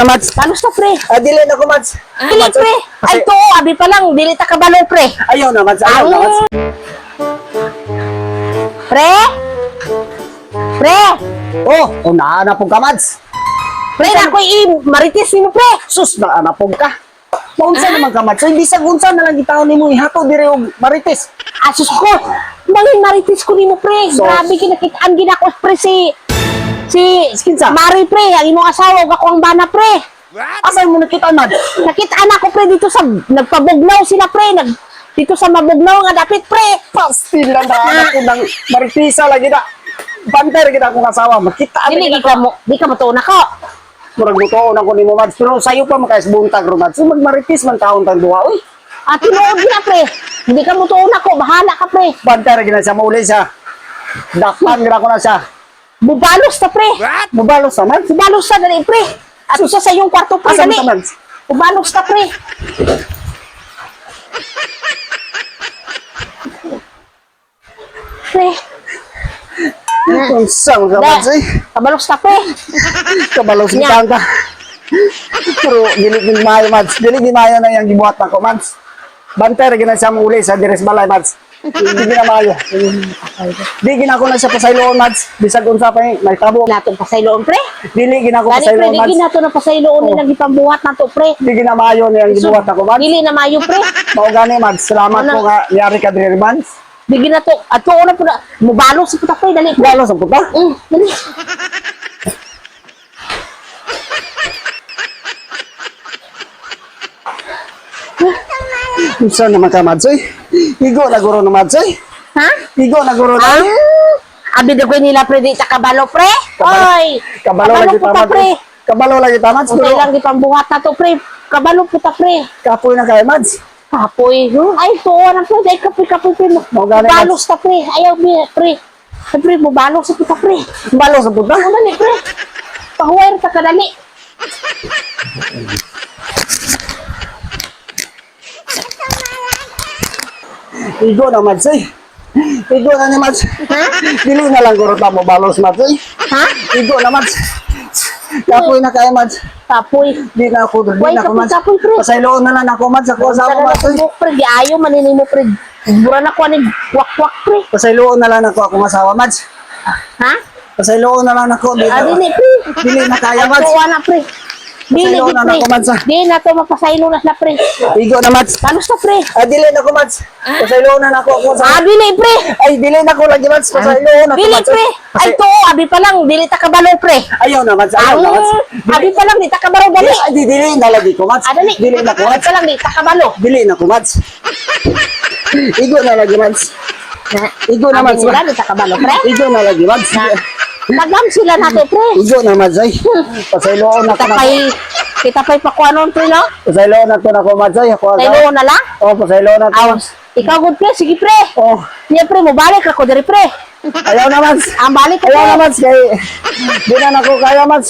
Mads. Panos na, pre? Dili na ko, Mads. Dili, pre. Ay, to, abi pa lang. Dili ta kabalo, pre. Ayaw na, Mads. Ayaw na, Mads. Pre? Pre? Oh, naanapog ka, Mads. Pre, na ko marites ni mo, pre. Sus, naanapog ka. Maunsa naman ka, Mads. So, hindi sa unsa na lang itaon ni mo ihato dire og marites. Asus ko. Bangin marites ko ni mo, pre. So, Grabe, kinakitaan ginako, pre, si kinsa? Mari, pre. Ang imong asawa, ug ako ang bana, pre. Asa mo nakita, Mads? Nakitaan ako, pre, dito sa, nagpabugnaw sila, pre. Dito sa mabugnaw nga dapit, pre. Pastil lang na ako ng maritisa lagi na. Banter kita akong asawa. Makita Dili, di ka matuon ako. murag butoon ako ni mo, Mads. Pero sayo pa makayas buntag ro, Mads. So, magmaritis man taon tang duha, uy. At tinuod na, pre. Hindi ka matuon ako. Bahala ka, pre. Banter gina siya mauli siya. Dakpan gira ko na siya. Bubalos ta, pre. Mubalos sa, Mads. Bubalos ta, dali, pre. At sa iyong kwarto, pre, Asa mo dali. ta, Mads? Bubalos ta, pre. Pre. Unsa mo ka, Mads, eh? Kabalos ta, pre. Kabalos ni Nya. Kangka. Pero dili gid maayo, Mads. Dili gid maayo na yang gibuhat nako, Mads. Banter gina siya mauli sa Dires Balay, Mads. Hindi gina maayo. Di gina ko na siya pasayloon, Mads. Bisag unsa pa may tabo. Natong pasayloon, pre. Dili gina ko Dali, pre, pasayloon, di Mads. ginato na pasayloon Oh. nilang ipambuhat na to, pre. Di gina maayo na yang gibuhat nako, Mads. Dili na mayo, pre. Mao gani, Mads. Salamat Ano? po nga yari ka dire, Mads. Di ginato. At to, na po na. Mubalos sa puta, pre. Dali, pre. Galo sa puta. Dali. Unsa naman ka, Mads, oy? Igo na guro na, Mads, oy. Ha? Igo na guro na. Abi de ko nila, pre. Di ta kabalo, pre. Kabalo. Oy. Kabalo lagi puta, tama, pre. Kabalo lagi tama, Okay pero lang di pambuhat na to, pre. Kabalo puta, pre. kapoy na kay, Mads. Kapoy. Ay, tuwa na, pre. Dahil kapoy, pre. Mau gani, Mubalos ta, pre. Ayaw, pre. Ay, pre, mubalos sa puta, pre. Balo sa puta. Ano ni, pre? Pahuway ta kadali. Igo na, Mads, oy. Igo na ni Mads. Dili na lang guro ta mo balos, Mads, oy. Ha? Igo na, Mads. Kapoy na kay, Mads. Kapoy. Di na ako, di Uy, na ako, Mads. kapoy, pre. Pasayloon na lang ako, Mads. Ako sa ako, Mads, oy. Pre, di ayaw maninin mo, pre. Bura na ko ni wak-wak, pre. Pasayloon na lang ako akong asawa, Mads. Ha? Pasayloon na lang ako. Dili, pre. Dili na kaya, Ay, Mads. tuwa na, pre. Dili, Pasaylo na pre. ako, Mads, ah. Di na to mapasaylo na sila, pre. Igo na, Mads. Paano sa, pre? Dili na ko, Mads. Pasayloon na ako akong asawa. Dili, pre. Ay, dili na ko lagi, Mads. Pasayloon na ako, Dili, Mads, pre. oy. Ay, to, abi pa lang. Dili ta kabalo, pre. Ayaw na, Mads. Ayaw na, Mads. Abi pa lang, di ta kabalo, dali. Ay, dili na lagi ko, Mads. Dali. Dili na ko, Abi Mads. pa lang, di ta kabalo. Dili na ko, Mads. Igo na lagi, Mads. Igo na, Abi Mads. nila, di ta kabalo, pre. Igo na lagi, Mads. Tagam sila nato, pre. Igo na, Mads, ay. Pasayloon na ko na. Kita pa'y pakuanon, pre, no? Pasayloon na ko na ko, Mads, ay. Ako agad. Saylo na lang. Oh, pasayloon na ko. Awas. Ikaw, good, pre. Sige, pre. Oh, Niya, pre, mo balik ako diri, pre. ayaw na, Mads. Ang balik ko, Ayaw na, pre. Mads. Kay, di na ko kaya, Mads.